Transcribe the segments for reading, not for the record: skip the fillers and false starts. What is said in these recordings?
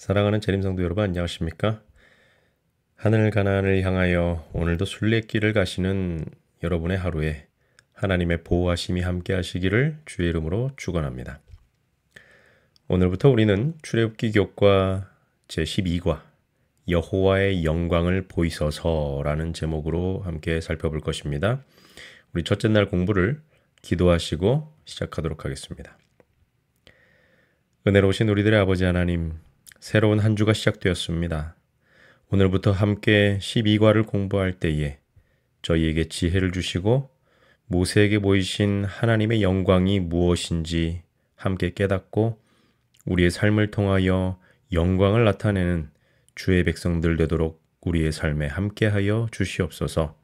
사랑하는 재림성도 여러분 안녕하십니까? 하늘 가나안을 향하여 오늘도 순례길을 가시는 여러분의 하루에 하나님의 보호하심이 함께 하시기를 주의 이름으로 축원합니다. 오늘부터 우리는 출애굽기 교과 제12과 여호와의 영광을 보이소서라는 제목으로 함께 살펴볼 것입니다. 우리 첫째 날 공부를 기도하시고 시작하도록 하겠습니다. 은혜로우신 우리들의 아버지 하나님, 새로운 한 주가 시작되었습니다. 오늘부터 함께 12과를 공부할 때에 저희에게 지혜를 주시고 모세에게 보이신 하나님의 영광이 무엇인지 함께 깨닫고 우리의 삶을 통하여 영광을 나타내는 주의 백성들 되도록 우리의 삶에 함께하여 주시옵소서.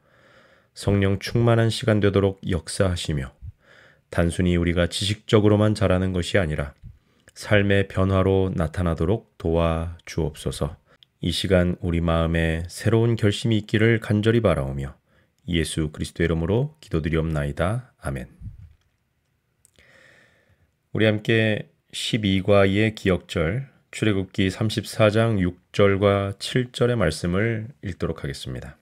성령 충만한 시간 되도록 역사하시며 단순히 우리가 지식적으로만 자라는 것이 아니라 삶의 변화로 나타나도록 도와주옵소서. 이 시간 우리 마음에 새로운 결심이 있기를 간절히 바라오며 예수 그리스도의 이름으로 기도드리옵나이다. 아멘. 우리 함께 12과의 기억절 출애굽기 34장 6절과 7절의 말씀을 읽도록 하겠습니다.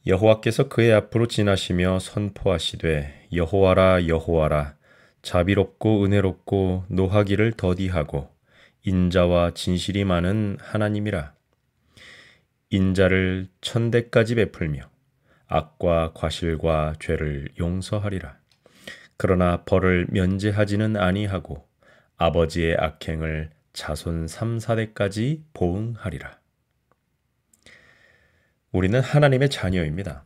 여호와께서 그의 앞으로 지나시며 선포하시되 여호와라 여호와라 자비롭고 은혜롭고 노하기를 더디하고 인자와 진실이 많은 하나님이라. 인자를 1000대까지 베풀며 악과 과실과 죄를 용서하리라. 그러나 벌을 면제하지는 아니하고 아버지의 악행을 자손 3, 4대까지 보응하리라. 우리는 하나님의 자녀입니다.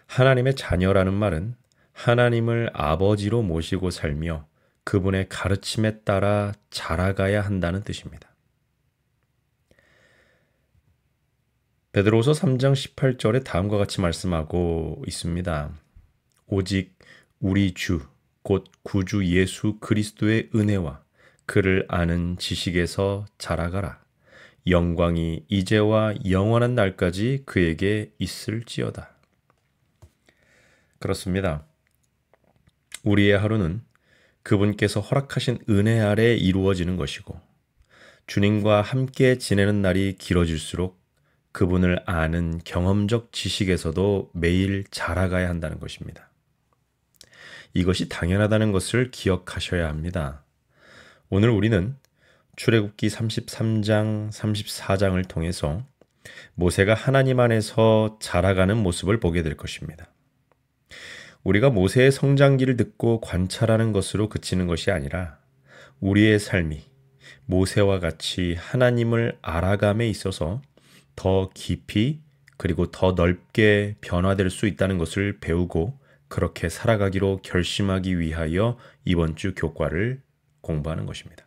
하나님의 자녀라는 말은 하나님을 아버지로 모시고 살며 그분의 가르침에 따라 자라가야 한다는 뜻입니다. 베드로후서 3장 18절에 다음과 같이 말씀하고 있습니다. 오직 우리 주, 곧 구주 예수 그리스도의 은혜와 그를 아는 지식에서 자라가라. 영광이 이제와 영원한 날까지 그에게 있을지어다. 그렇습니다. 우리의 하루는 그분께서 허락하신 은혜 아래 이루어지는 것이고 주님과 함께 지내는 날이 길어질수록 그분을 아는 경험적 지식에서도 매일 자라가야 한다는 것입니다. 이것이 당연하다는 것을 기억하셔야 합니다. 오늘 우리는 출애굽기 33장, 34장을 통해서 모세가 하나님 안에서 자라가는 모습을 보게 될 것입니다. 우리가 모세의 성장기를 듣고 관찰하는 것으로 그치는 것이 아니라 우리의 삶이 모세와 같이 하나님을 알아감에 있어서 더 깊이 그리고 더 넓게 변화될 수 있다는 것을 배우고 그렇게 살아가기로 결심하기 위하여 이번 주 교과를 공부하는 것입니다.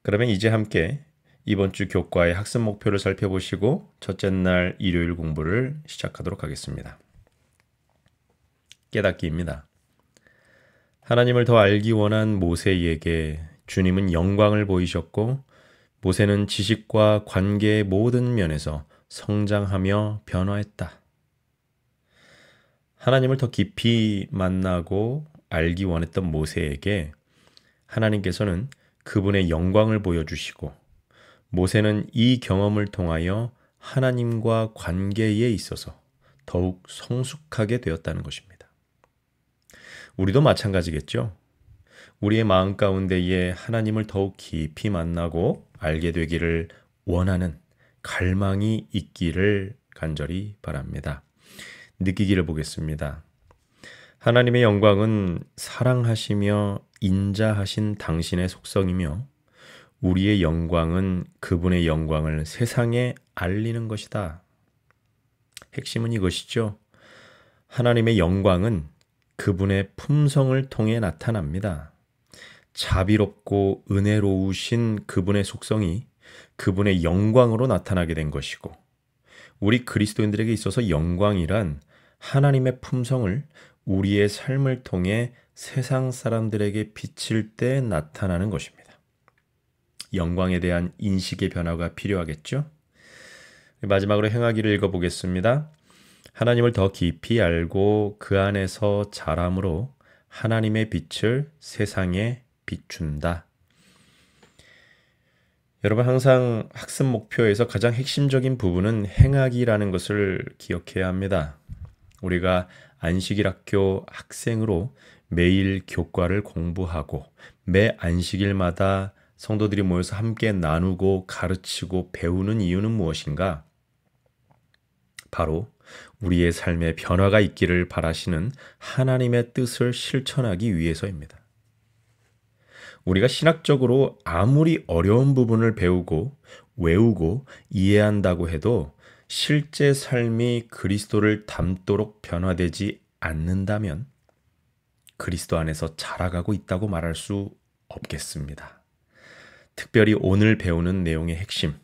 그러면 이제 함께 이번 주 교과의 학습 목표를 살펴보시고 첫째 날 일요일 공부를 시작하도록 하겠습니다. 깨닫기입니다. 하나님을 더 알기 원한 모세에게 주님은 영광을 보이셨고 모세는 지식과 관계의 모든 면에서 성장하며 변화했다. 하나님을 더 깊이 만나고 알기 원했던 모세에게 하나님께서는 그분의 영광을 보여주시고 모세는 이 경험을 통하여 하나님과 관계에 있어서 더욱 성숙하게 되었다는 것입니다. 우리도 마찬가지겠죠. 우리의 마음 가운데에 하나님을 더욱 깊이 만나고 알게 되기를 원하는 갈망이 있기를 간절히 바랍니다. 느끼기를 보겠습니다. 하나님의 영광은 사랑하시며 인자하신 당신의 속성이며 우리의 영광은 그분의 영광을 세상에 알리는 것이다. 핵심은 이것이죠. 하나님의 영광은 그분의 품성을 통해 나타납니다. 자비롭고 은혜로우신 그분의 속성이 그분의 영광으로 나타나게 된 것이고 우리 그리스도인들에게 있어서 영광이란 하나님의 품성을 우리의 삶을 통해 세상 사람들에게 비칠 때 나타나는 것입니다. 영광에 대한 인식의 변화가 필요하겠죠? 마지막으로 행하기를 읽어보겠습니다. 하나님을 더 깊이 알고 그 안에서 자람으로 하나님의 빛을 세상에 비춘다. 여러분 항상 학습 목표에서 가장 핵심적인 부분은 행하기라는 것을 기억해야 합니다. 우리가 안식일 학교 학생으로 매일 교과를 공부하고 매 안식일마다 성도들이 모여서 함께 나누고 가르치고 배우는 이유는 무엇인가? 바로 우리의 삶에 변화가 있기를 바라시는 하나님의 뜻을 실천하기 위해서입니다. 우리가 신학적으로 아무리 어려운 부분을 배우고 외우고 이해한다고 해도 실제 삶이 그리스도를 닮도록 변화되지 않는다면 그리스도 안에서 자라가고 있다고 말할 수 없겠습니다. 특별히 오늘 배우는 내용의 핵심,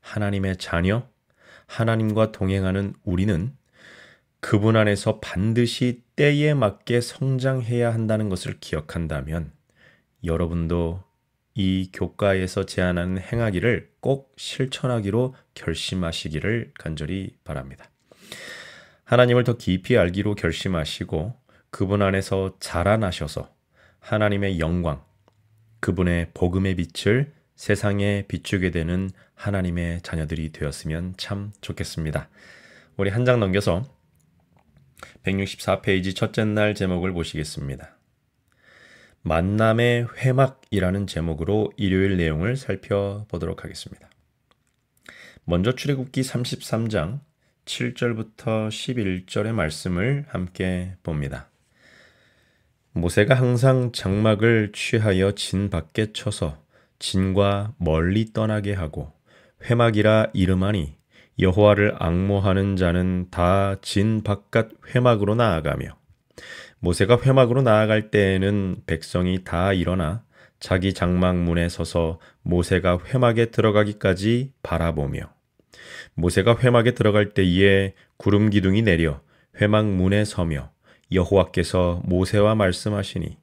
하나님의 자녀, 하나님과 동행하는 우리는 그분 안에서 반드시 때에 맞게 성장해야 한다는 것을 기억한다면 여러분도 이 교과에서 제안하는 행하기를 꼭 실천하기로 결심하시기를 간절히 바랍니다. 하나님을 더 깊이 알기로 결심하시고 그분 안에서 자라나셔서 하나님의 영광, 그분의 복음의 빛을 세상에 비추게 되는 하나님의 자녀들이 되었으면 참 좋겠습니다. 우리 한 장 넘겨서 164페이지 첫째 날 제목을 보시겠습니다. 만남의 회막이라는 제목으로 일요일 내용을 살펴보도록 하겠습니다. 먼저 출애굽기 33장 7절부터 11절의 말씀을 함께 봅니다. 모세가 항상 장막을 취하여 진 밖에 쳐서 진과 멀리 떠나게 하고 회막이라 이름하니 여호와를 앙모하는 자는 다 진 바깥 회막으로 나아가며 모세가 회막으로 나아갈 때에는 백성이 다 일어나 자기 장막 문에 서서 모세가 회막에 들어가기까지 바라보며 모세가 회막에 들어갈 때에 구름 기둥이 내려 회막 문에 서며 여호와께서 모세와 말씀하시니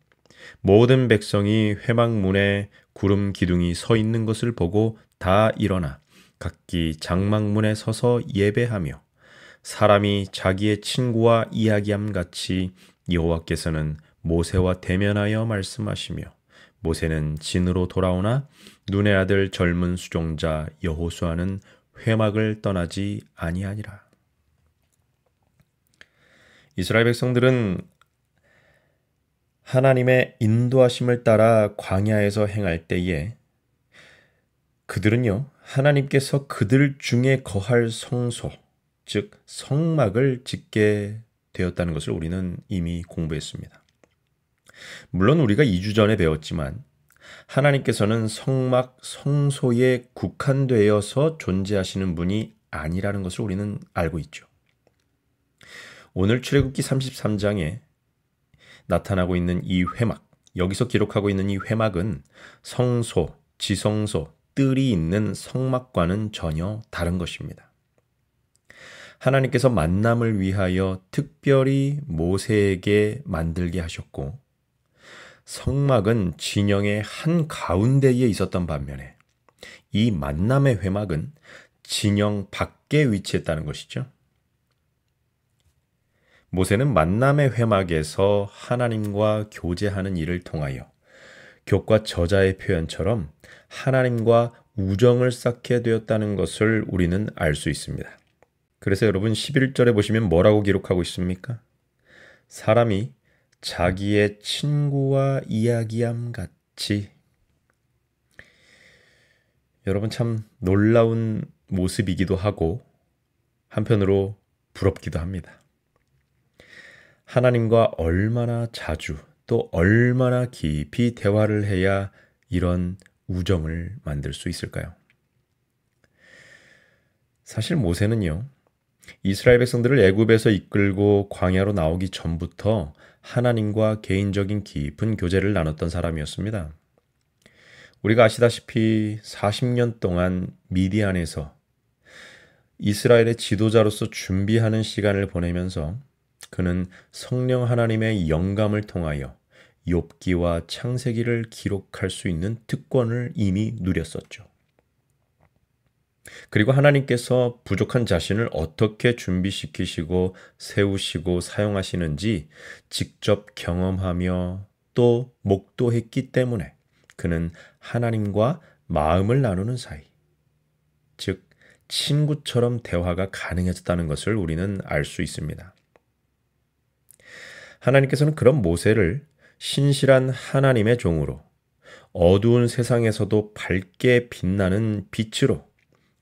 모든 백성이 회막 문에 구름 기둥이 서 있는 것을 보고 다 일어나 각기 장막 문에 서서 예배하며 사람이 자기의 친구와 이야기함 같이 여호와께서는 모세와 대면하여 말씀하시며 모세는 진으로 돌아오나 눈의 아들 젊은 수종자 여호수아는 회막을 떠나지 아니하니라. 이스라엘 백성들은 하나님의 인도하심을 따라 광야에서 행할 때에 그들은요 하나님께서 그들 중에 거할 성소 즉 성막을 짓게 되었다는 것을 우리는 이미 공부했습니다. 물론 우리가 2주 전에 배웠지만 하나님께서는 성막, 성소에 국한되어서 존재하시는 분이 아니라는 것을 우리는 알고 있죠. 오늘 출애굽기 33장에 나타나고 있는 이 회막, 여기서 기록하고 있는 이 회막은 성소, 지성소, 뜰이 있는 성막과는 전혀 다른 것입니다. 하나님께서 만남을 위하여 특별히 모세에게 만들게 하셨고 성막은 진영의 한 가운데에 있었던 반면에 이 만남의 회막은 진영 밖에 위치했다는 것이죠. 모세는 만남의 회막에서 하나님과 교제하는 일을 통하여 교과 저자의 표현처럼 하나님과 우정을 쌓게 되었다는 것을 우리는 알 수 있습니다. 그래서 여러분 11절에 보시면 뭐라고 기록하고 있습니까? 사람이 자기의 친구와 이야기함 같이. 여러분 참 놀라운 모습이기도 하고 한편으로 부럽기도 합니다. 하나님과 얼마나 자주 또 얼마나 깊이 대화를 해야 이런 우정을 만들 수 있을까요? 사실 모세는요, 이스라엘 백성들을 애굽에서 이끌고 광야로 나오기 전부터 하나님과 개인적인 깊은 교제를 나눴던 사람이었습니다. 우리가 아시다시피 40년 동안 미디안에서 이스라엘의 지도자로서 준비하는 시간을 보내면서 그는 성령 하나님의 영감을 통하여 욥기와 창세기를 기록할 수 있는 특권을 이미 누렸었죠. 그리고 하나님께서 부족한 자신을 어떻게 준비시키시고 세우시고 사용하시는지 직접 경험하며 또 목도했기 때문에 그는 하나님과 마음을 나누는 사이, 즉 친구처럼 대화가 가능해졌다는 것을 우리는 알 수 있습니다. 하나님께서는 그런 모세를 신실한 하나님의 종으로 어두운 세상에서도 밝게 빛나는 빛으로,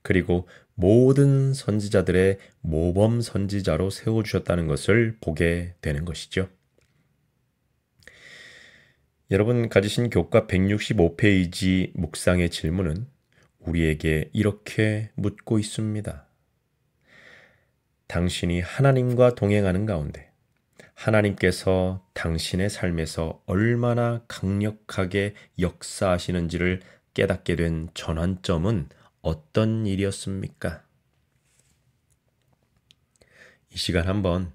그리고 모든 선지자들의 모범 선지자로 세워주셨다는 것을 보게 되는 것이죠. 여러분 가지신 교과 165페이지 묵상의 질문은 우리에게 이렇게 묻고 있습니다. 당신이 하나님과 동행하는 가운데 하나님께서 당신의 삶에서 얼마나 강력하게 역사하시는지를 깨닫게 된 전환점은 어떤 일이었습니까? 이 시간 한번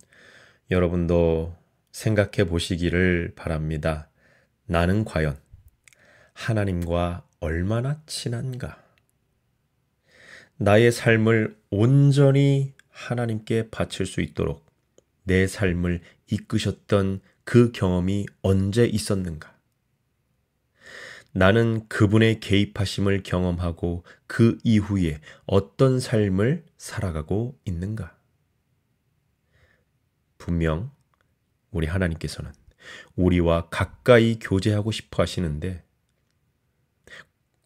여러분도 생각해 보시기를 바랍니다. 나는 과연 하나님과 얼마나 친한가? 나의 삶을 온전히 하나님께 바칠 수 있도록 내 삶을 이끄셨던 그 경험이 언제 있었는가? 나는 그분의 개입하심을 경험하고 그 이후에 어떤 삶을 살아가고 있는가? 분명 우리 하나님께서는 우리와 가까이 교제하고 싶어 하시는데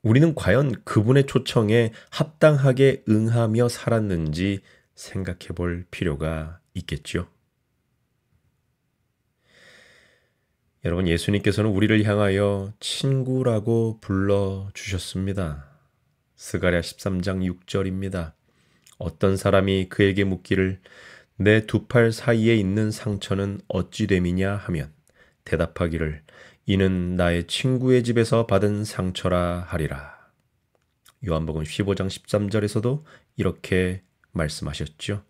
우리는 과연 그분의 초청에 합당하게 응하며 살았는지 생각해 볼 필요가 있겠죠. 여러분, 예수님께서는 우리를 향하여 친구라고 불러주셨습니다. 스가랴 13장 6절입니다. 어떤 사람이 그에게 묻기를 내 두 팔 사이에 있는 상처는 어찌 됨이냐 하면 대답하기를 이는 나의 친구의 집에서 받은 상처라 하리라. 요한복음 15장 13절에서도 이렇게 말씀하셨죠.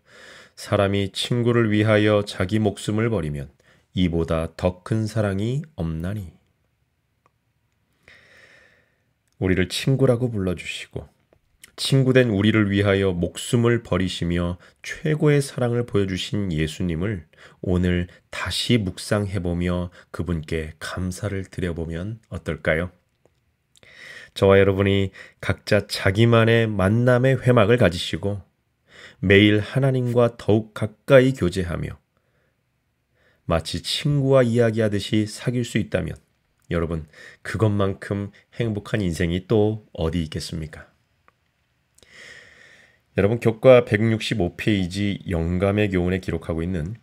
사람이 친구를 위하여 자기 목숨을 버리면 이보다 더 큰 사랑이 없나니. 우리를 친구라고 불러주시고 친구된 우리를 위하여 목숨을 버리시며 최고의 사랑을 보여주신 예수님을 오늘 다시 묵상해보며 그분께 감사를 드려보면 어떨까요? 저와 여러분이 각자 자기만의 만남의 회막을 가지시고 매일 하나님과 더욱 가까이 교제하며 마치 친구와 이야기하듯이 사귈 수 있다면 여러분, 그것만큼 행복한 인생이 또 어디 있겠습니까? 여러분, 교과 165페이지 영감의 교훈에 기록하고 있는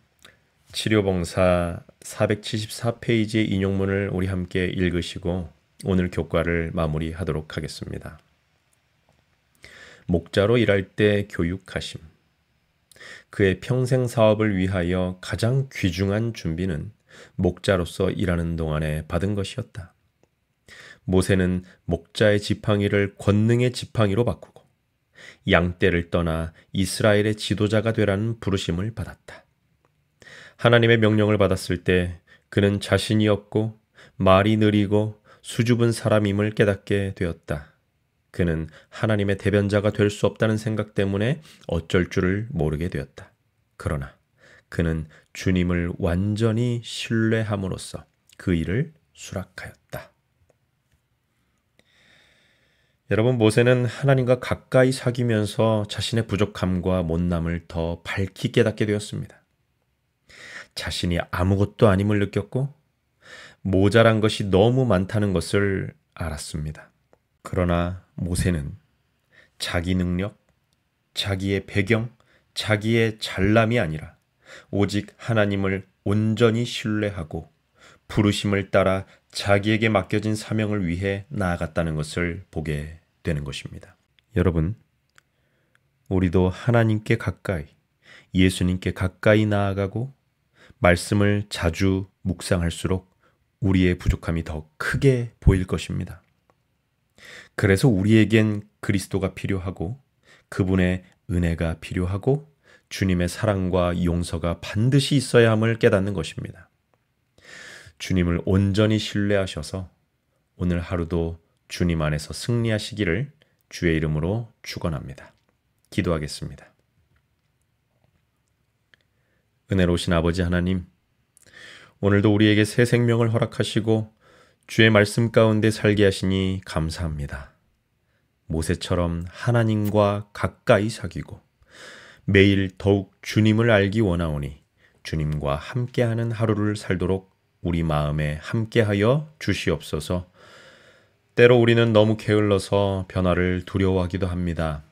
치료봉사 474페이지의 인용문을 우리 함께 읽으시고 오늘 교과를 마무리하도록 하겠습니다. 목자로 일할 때 교육하심. 그의 평생 사업을 위하여 가장 귀중한 준비는 목자로서 일하는 동안에 받은 것이었다. 모세는 목자의 지팡이를 권능의 지팡이로 바꾸고 양떼를 떠나 이스라엘의 지도자가 되라는 부르심을 받았다. 하나님의 명령을 받았을 때 그는 자신이 없고 말이 느리고 수줍은 사람임을 깨닫게 되었다. 그는 하나님의 대변자가 될 수 없다는 생각 때문에 어쩔 줄을 모르게 되었다. 그러나 그는 주님을 완전히 신뢰함으로써 그 일을 수락하였다. 여러분, 모세는 하나님과 가까이 사귀면서 자신의 부족함과 못남을 더 밝히 깨닫게 되었습니다. 자신이 아무것도 아님을 느꼈고 모자란 것이 너무 많다는 것을 알았습니다. 그러나 모세는 자기 능력, 자기의 배경, 자기의 잘남이 아니라 오직 하나님을 온전히 신뢰하고 부르심을 따라 자기에게 맡겨진 사명을 위해 나아갔다는 것을 보게 되는 것입니다. 여러분, 우리도 하나님께 가까이, 예수님께 가까이 나아가고 말씀을 자주 묵상할수록 우리의 부족함이 더 크게 보일 것입니다. 그래서 우리에겐 그리스도가 필요하고 그분의 은혜가 필요하고 주님의 사랑과 용서가 반드시 있어야 함을 깨닫는 것입니다. 주님을 온전히 신뢰하셔서 오늘 하루도 주님 안에서 승리하시기를 주의 이름으로 축원합니다. 기도하겠습니다. 은혜로우신 아버지 하나님, 오늘도 우리에게 새 생명을 허락하시고 주의 말씀 가운데 살게 하시니 감사합니다. 모세처럼 하나님과 가까이 사귀고 매일 더욱 주님을 알기 원하오니 주님과 함께하는 하루를 살도록 우리 마음에 함께하여 주시옵소서. 때로 우리는 너무 게을러서 변화를 두려워하기도 합니다.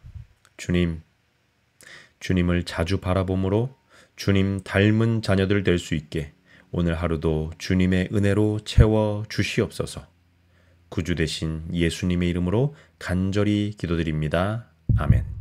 주님을 자주 바라봄으로 주님 닮은 자녀들 될 수 있게 오늘 하루도 주님의 은혜로 채워 주시옵소서. 구주 되신 예수님의 이름으로 간절히 기도드립니다. 아멘.